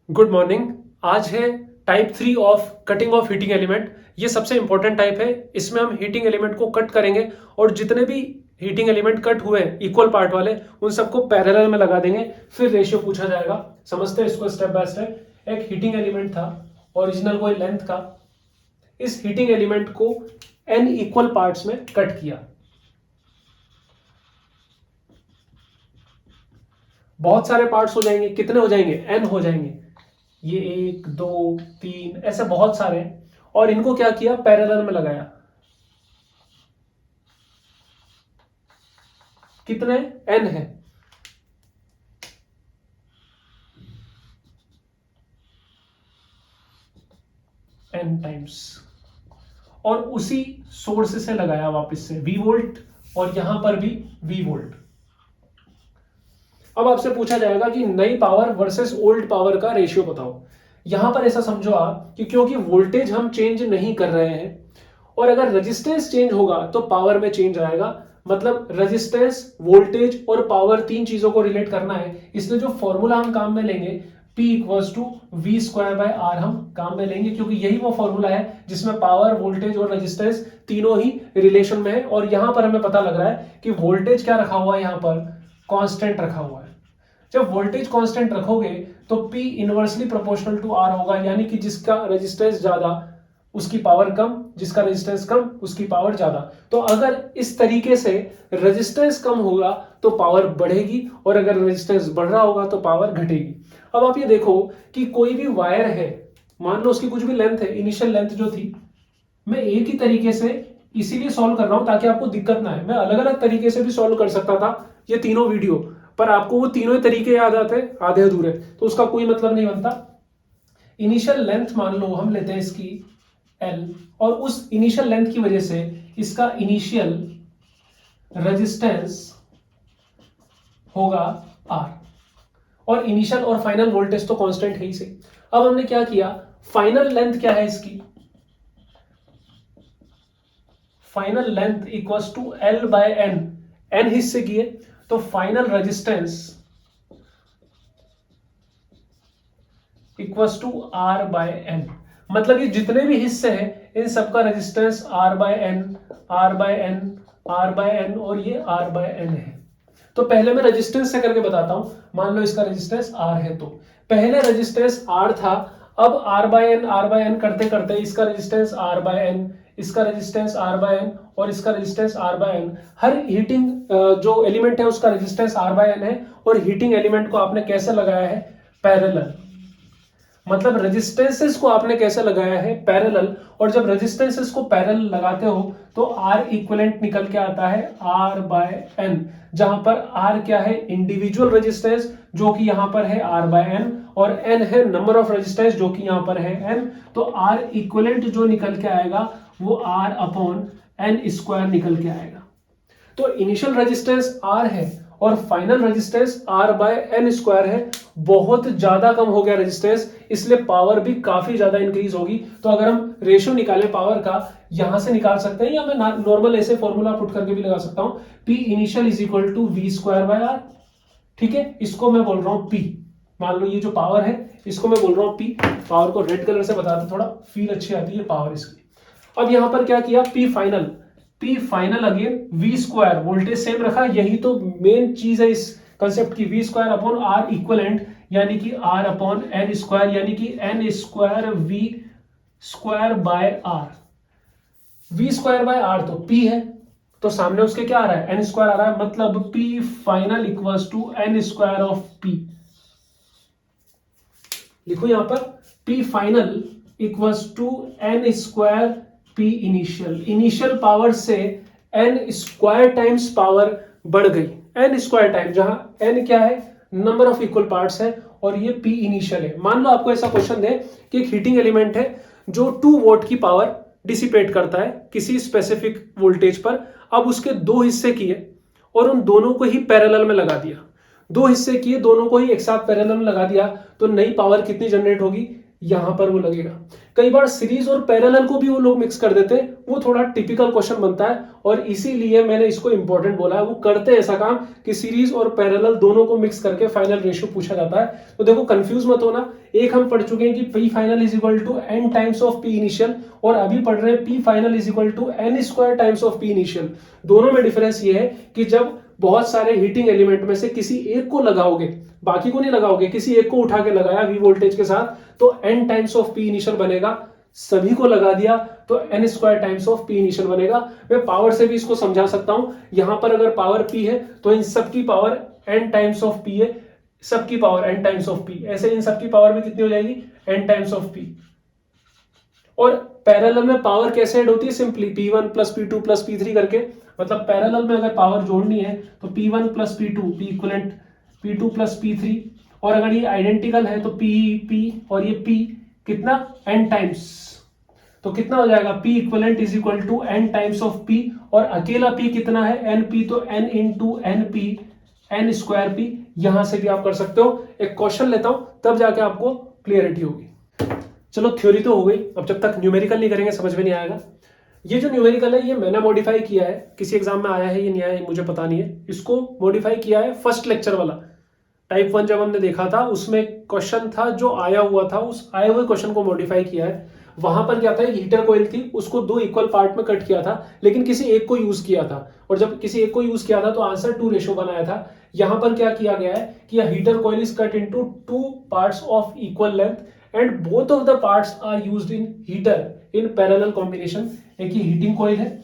Good morning. आज है type 3 of cutting of heating element. ये सबसे इंपॉर्टेंट टाइप है। इसमें हम हीटिंग एलिमेंट को कट करेंगे और जितने भी हीटिंग एलिमेंट कट हुए हैं इक्वल पार्ट वाले उन सबको पैरेलल में लगा देंगे, फिर रेशियो पूछा जाएगा। समझते हैं इसको स्टेप बाय स्टेप। एक हीटिंग एलिमेंट था ओरिजिनल कोई लेंथ का। इस हीटिंग एलिमेंट को n इक्वल पार्ट्स में कट किया। बहुत सारे पार्ट्स हो जाएंगे। कितने हो जाएंगे? n हो जाएंगे। ये 1 2 3 ऐसे बहुत सारे हैं। और इनको क्या किया? पैरेलल में लगाया। कितने? n है। n times. और उसी सोर्स से लगाया वापस से V वोल्ट, और यहां पर भी V वोल्ट। अब आपसे पूछा जाएगा कि नई पावर वर्सेस ओल्ड पावर का रेशियो बताओ। यहां पर ऐसा समझो आप कि क्योंकि वोल्टेज हम चेंज नहीं कर रहे हैं, और अगर रेजिस्टेंस चेंज होगा तो पावर में चेंज आएगा। मतलब रेजिस्टेंस, वोल्टेज और पावर, तीन चीजों को रिलेट करना है। इसलिए जो फॉर्मूला हम काम में लेंगे P equals to V square by R हम काम में लेंगे, क्योंकि यही वो फॉर्मूला है जिसमें पावर, वोल्टेज और रेजिस्टेंस तीनों ही रिलेशन में है। और यहां पर हमें पता लग रहा है कि वोल्टेज क्या रखा हुआ है, यहां पर कांस्टेंट रखा हुआ है। जब वोल्टेज कांस्टेंट रखोगे तो P inversely proportional to R होगा, यानी कि जिसका रेजिस्टेंस ज्यादा उसकी पावर कम, जिसका रेजिस्टेंस कम उसकी पावर ज्यादा। तो अगर इस तरीके से रेजिस्टेंस कम होगा तो पावर बढ़ेगी, और अगर रेजिस्टेंस बढ़ रहा होगा तो पावर घटेगी। अब आप ये देखो कि कोई भी वायर है, मान लो उसकी कुछ भी लेंथ है, इनिशियल लेंथ जो थी, मैं एक ही तरीके से इसीलिए सॉल्व कर रहा हूं ताकि आपको दिक्कत ना है। मैं अलग अलग तरीके से भी सॉल्व कर सकता था ये तीनों वीडियो, पर आपको वो तीनों ही तरीके याद आते आधे अधूरे, तो उसका कोई मतलब नहीं बनता। इनिशियल लेंथ मान लो हम लेते हैं इसकी L, और उस इनिशियल लेंथ की वजह से इसका इनिशियल रेजिस्टेंस होगा R, और इनिशियल और फाइनल वोल्टेज तो कांस्टेंट है ही से। अब हमने क्या किया, फाइनल लेंथ क्या है इसकी? Final length equals to L by N। N हिस्से किए तो final resistance equals to R by N। मतलब ये जितने भी हिस्से हैं इन सबका resistance R by N, R by N, R by N और ये R बाय N है। तो पहले मैं रेजिस्टेंस से करके बताता हूं। मान लो इसका रेजिस्टेंस R है, तो पहले रेजिस्टेंस R था, अब R बाय N करते करते इसका रेजिस्टेंस R बाय N, इसका रेजिस्टेंस R बाय N और इसका resistance R by N। Her heating जो एलिमेंट है उसका रेजिस्टेंस R बाय N है, और हीटिंग एलिमेंट को आपने कैसे लगाया है? पैरेलल। मतलब रेजिस्टेंसेस को आपने कैसे लगाया है? पैरेलल। और जब रेजिस्टेंसेस को पैरेलल लगाते हो तो R इक्विवेलेंट निकल के आता है R बाय N, जहां पर R क्या है? इंडिविजुअल रेजिस्टेंस, जो कि यहां पर है R बाय N, और N है नंबर ऑफ रेजिस्टेंस, जो कि यहां पर है N। तो R इक्विवेलेंट जो निकल के आएगा वो R अपॉन N स्क्वायर निकल के आएगा। तो इनिशियल रेजिस्टेंस R है और final resistance R by N square है। बहुत ज्यादा कम हो गया रेजिस्टेंस, इसलिए पावर भी काफी ज्यादा इंक्रीज होगी। तो अगर हम रेशियो निकालें पावर का, यहां से निकाल सकते हैं, या मैं नॉर्मल ऐसे फॉर्मूला पुट करके भी लगा सकता हूं। P initial is equal to V square by R। ठीक है, इसको मैं बोल रहा हूं P। मान लो ये जो पावर है इसको मैं बोल रहा हूं P। पावर को रेड कलर से बताते, थोड़ा फील अच्छी आती है पावर इसकी। अब यहां पर क्या किया? P final again V square, voltage same रखा। यही तो मेन चीज है इस कंसेप्ट की। V square upon R equivalent, यानी कि R अपॉन N स्क्वायर, यानी कि N square V square by R। V square by R तो P है, तो सामने उसके क्या आ रहा है? N स्क्वायर आ रहा है। मतलब P final equals to N square of P। लिखो यहां पर P final equals to N square P initial. Initial power से N स्क्वायर टाइम्स पावर बढ़ गई। N स्क्वायर टाइम, जहां N क्या है? नंबर ऑफ इक्वल पार्ट्स है, और ये P इनिशियल है। मान लो आपको ऐसा क्वेश्चन दे कि एक हीटिंग एलिमेंट है जो 2 वोल्ट की पावर डिसिपेट करता है किसी स्पेसिफिक वोल्टेज पर। अब उसके दो हिस्से किए और उन दोनों को ही पैरेलल में लगा दिया। दो हिस्से किए, दोनों को ही एक साथ पैरेलल में लगा दिया, तो नई पावर कितनी जनरेट होगी? यहां पर वो लगेगा। कई बार सीरीज और पैरेलल को भी वो लोग मिक्स कर देते हैं, वो थोड़ा टिपिकल क्वेश्चन बनता है और इसीलिए मैंने इसको इंपॉर्टेंट बोला है। वो करते हैं ऐसा काम कि सीरीज और पैरेलल दोनों को मिक्स करके फाइनल रेशियो पूछा जाता है। तो देखो कंफ्यूज मत होना, एक हम पढ़ चुके हैं कि P final is equal to N times of P initial, और अभी पढ़ रहे हैं P final is equal to N square times of P initial. दोनों में डिफरेंस ये है कि जब बहुत सारे हीटिंग एलिमेंट में से किसी एक को लगाओगे, बाकी को नहीं लगाओगे, किसी एक को उठा के लगाया वी वोल्टेज के साथ, तो n times of P initial बनेगा। सभी को लगा दिया तो n square times of P initial बनेगा। मैं पावर से भी इसको समझा सकता हूं, यहां पर अगर पावर p है तो इन सबकी power n times of p है, सबकी power n times of p, ऐसे इन सबकी पावर भी कितनी हो जाएगी n टाइम्स ऑफ p। और पैरेलल में पावर कैसे ऐड होती है, simply p1 plus p2 plus p3 करके, मतलब पैरेलल में अगर पावर जोड़नी है तो p1 plus p2 p equivalent p2 plus p3, और अगर ये आइडेंटिकल है तो p और ये p कितना n टाइम्स, तो कितना हो जाएगा p equivalent is equal to n times of p, और अकेला p कितना है np, तो n into np n square p। यहां से भी आप कर सकते हो। एक क्वेश्चन लेता हूं तब जाके आपको क्लियरिटी होगी। चलो थ्योरी तो हो गई, अब जब तक न्यूमेरिकल नहीं करेंगे समझ में नहीं आएगा। ये जो न्यूमेरिकल है ये मैंने मॉडिफाई किया है, किसी एग्जाम में आया है ये नहीं आया मुझे पता नहीं है, इसको मॉडिफाई किया है फर्स्ट लेक्चर वाला। टाइप 1 जब हमने देखा था उसमें क्वेश्चन था जो आया हुआ था, उस आए हुए क्वेश्चन को मॉडिफाई किया है। वहां पर क्या था, एक हीटर कॉइल थी, उसको 2 इक्वल पार्ट में कट किया था, लेकिन किसी एक को यूज किया था, और जब किसी एक को यूज किया था तो आंसर 2 रेशो बनाया था। यहां पर क्या किया गया है कि heater coil is cut into 2 parts of equal length and both of the parts are used in heater in parallel combination। एक ही हीटिंग कॉइल है,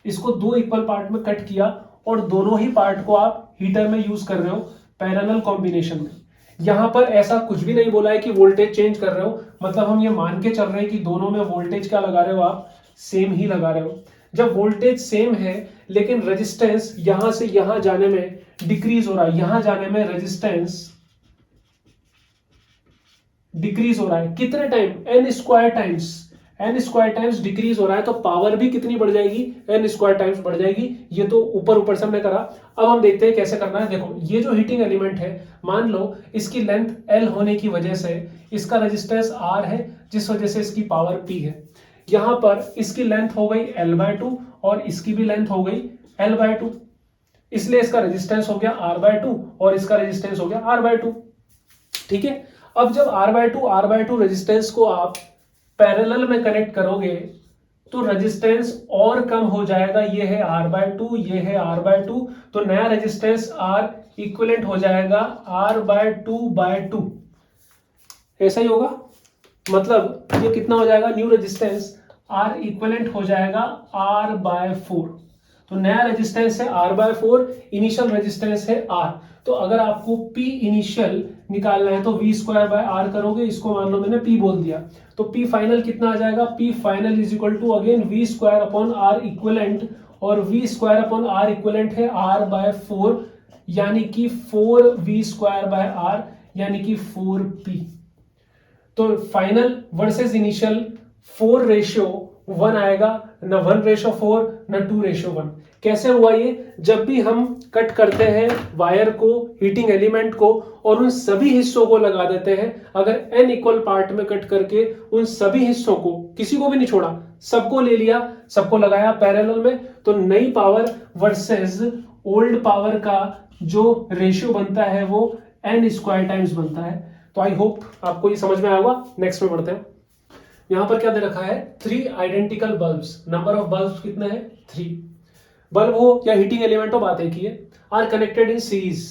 इसको 2 इक्वल पार्ट में कट किया और दोनों ही पार्ट को आप हीटर में यूज कर रहे हो पैरेलल कॉम्बिनेशन में। यहां पर ऐसा कुछ भी नहीं बोला है कि वोल्टेज चेंज कर रहे हो, मतलब हम ये मान के चल रहे हैं कि दोनों में वोल्टेज क्या लगा रहे हो, आप सेम ही लगा रहे हो। जब वोल्टेज सेम है लेकिन रेजिस्टेंस यहां से यहां जाने में डिक्रीज हो रहा है, यहां जाने में रेजिस्टेंस डिक्रीज हो रहा है, कितने time n square times decrease हो रहा है, तो पावर भी कितनी बढ़ जाएगी, n स्क्वायर टाइम्स बढ़ जाएगी। ये तो ऊपर से हमने करा। अब हम देखते हैं कैसे करना है। देखो ये जो हीटिंग एलिमेंट है, मान लो इसकी लेंथ l होने की वजह से इसका रेजिस्टेंस r है, जिस वजह से इसकी पावर p है। यहां पर इसकी लेंथ हो गई l/2 और इसकी भी लेंथ हो गई l/2, इसलिए इसका रेजिस्टेंस हो गया r/2 और इसका रेजिस्टेंस हो गया r/2। ठीक है, अब जब r/2 रेजिस्टेंस को आप पैरेलल में कनेक्ट करोगे तो रेजिस्टेंस और कम हो जाएगा। ये है r/2, ये है r/2, तो नया रेजिस्टेंस r इक्विवेलेंट हो जाएगा r/2/2। ऐसा ही होगा, मतलब ये कितना हो जाएगा, न्यू रेजिस्टेंस r इक्विवेलेंट हो जाएगा r/4। तो नया रेजिस्टेंस है r/4, इनिशियल रेजिस्टेंस है r। तो अगर आपको P इनिशियल निकालना है तो v स्क्वायर बाय r करोगे, इसको मान लो मैंने P बोल दिया, तो P फाइनल कितना आ जाएगा, P final is equal to again v square upon r equivalent, और v square upon r equivalent है r/4, यानी कि 4v स्क्वायर बाय r, यानी कि 4p। तो फाइनल वर्सेस इनिशियल 4:1 आएगा, न 1:4 न 2:1। कैसे हुआ ये, जब भी हम कट करते हैं वायर को, हीटिंग एलिमेंट को, और उन सभी हिस्सों को लगा देते हैं, अगर n इक्वल पार्ट में कट करके उन सभी हिस्सों को, किसी को भी नहीं छोड़ा, सबको ले लिया, सबको लगाया पैरेलल में, तो नई पावर वर्सेस ओल्ड पावर का जो रेशियो बनता है वो n स्क्वायर टाइम्स बनता है। तो आई होप आपको ये समझ में आया होगा। नेक्स्ट में बढ़ते हैं। यहां पर क्या दे रखा है, 3 identical bulbs, number of bulbs कितने हैं, 3 बल्ब हो या हीटिंग एलिमेंट हो, बात एक ही है, are connected in series,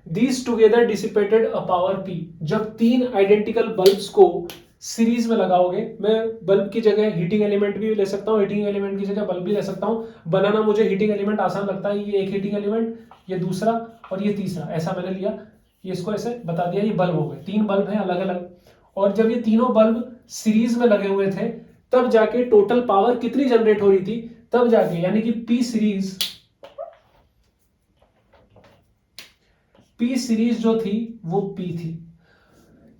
these together dissipated a power P। जब 3 आइडेंटिकल बल्ब्स को सीरीज में लगाओगे, मैं बल्ब की जगह हीटिंग एलिमेंट भी ले सकता हूँ, हीटिंग एलिमेंट की जगह बल्ब भी ले सकता हूँ। बनाना मुझे हीटिंग एलिमेंट आसान लगता है, ये एक हीटिंग एलिमेंट, ये दूसरा और ये तीसरा, ऐसा मैंने लिया, ये इसको ऐसे बता दिया, ये बल्ब हो गए, 3 बल्ब हैं अलग अलग। और जब ये तीनों बल्ब सीरीज में लगे हुए थे तब जाके टोटल पावर कितनी जनरेट हो रही थी, तब जाके, यानी कि P सीरीज जो थी वो P थी।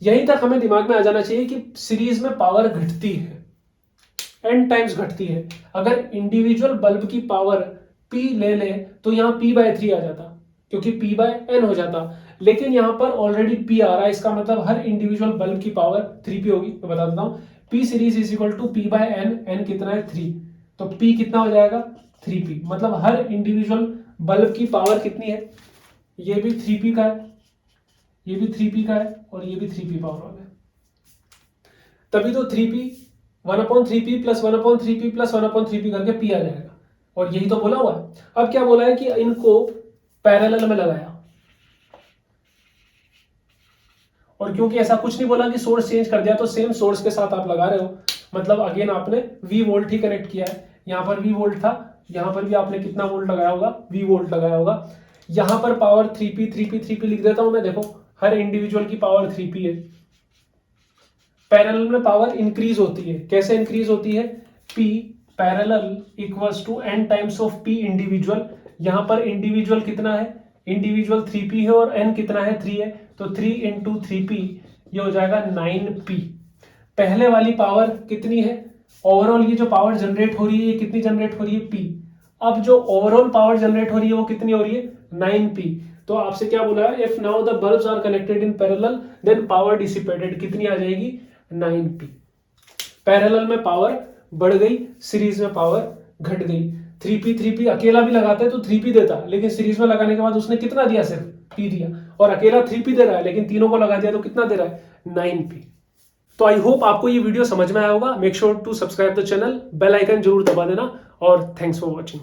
यहीं तक हमें दिमाग में आ जाना चाहिए कि सीरीज में पावर घटती है, n टाइम्स घटती है। अगर इंडिविजुअल बल्ब की पावर P ले ले तो यहां P/3 आ जाता, क्योंकि P/n हो जाता। लेकिन यहाँ पर ऑलरेडी P आ रहा है, इसका मतलब हर इंडिविजुअल बल्ब की पावर 3P होगी। मैं बता देता हूँ, P series is equal to P by N, N कितना है 3, तो P कितना हो जाएगा 3P। मतलब हर इंडिविजुअल बल्ब की पावर कितनी है, ये भी 3P का है, ये भी 3P का है और ये भी 3P पावर वाला है। तभी तो 3P 1/3P plus 1/3P plus 1/3P करके P आ जाएगा, और यही तो बोला हुआ है। अब क्या बोला है कि इनको पैरेलल में लगाया, और क्योंकि ऐसा कुछ नहीं बोला कि सोर्स चेंज कर दिया, तो सेम सोर्स के साथ आप लगा रहे हो, मतलब अगेन आपने V वोल्ट ही कनेक्ट किया है। यहाँ पर V वोल्ट था, यहाँ पर भी आपने कितना वोल्ट लगाया होगा, V वोल्ट लगाया होगा। यहाँ पर पावर 3P लिख देता हूं मैं, देखो हर इंडिविजुअल की पावर 3P है। पैरेलल में पावर इंक्रीज होती है, कैसे इंक्रीज होती है, P parallel equals to N times of P individual. यहाँ पर इंडिविजुअल कितना है, इंडिविजुअल 3P है और N कितना है 3 है, तो 3 इंटू 3P ये हो जाएगा 9P। पहले वाली पावर कितनी है, ओवरऑल ये जो पावर जनरेट हो रही है ये कितनी जनरेट हो रही है P। अब जो ओवरऑल पावर जनरेट हो रही है वो कितनी हो रही है 9P। तो आपसे क्या बोला है, if now the bulbs are connected in parallel then power dissipated कितनी आ जाएगी 9P। पैरेलल में पावर बढ़ गई, सीरीज में पावर घट गई। 3P अकेला भी लगाते हैं तो 3P देता, लेकिन सीरीज में लगाने के बाद उसने कितना दिया, सिर्फ P दिया, और अकेला 3P दे रहा है लेकिन तीनों को लगा दिया तो कितना दे रहा है 9P। तो आई होप आपको ये वीडियो समझ में आया होगा। Make sure to subscribe the channel, bell icon जरूर दबा देना, और थैंक्स फॉर वॉचिंग।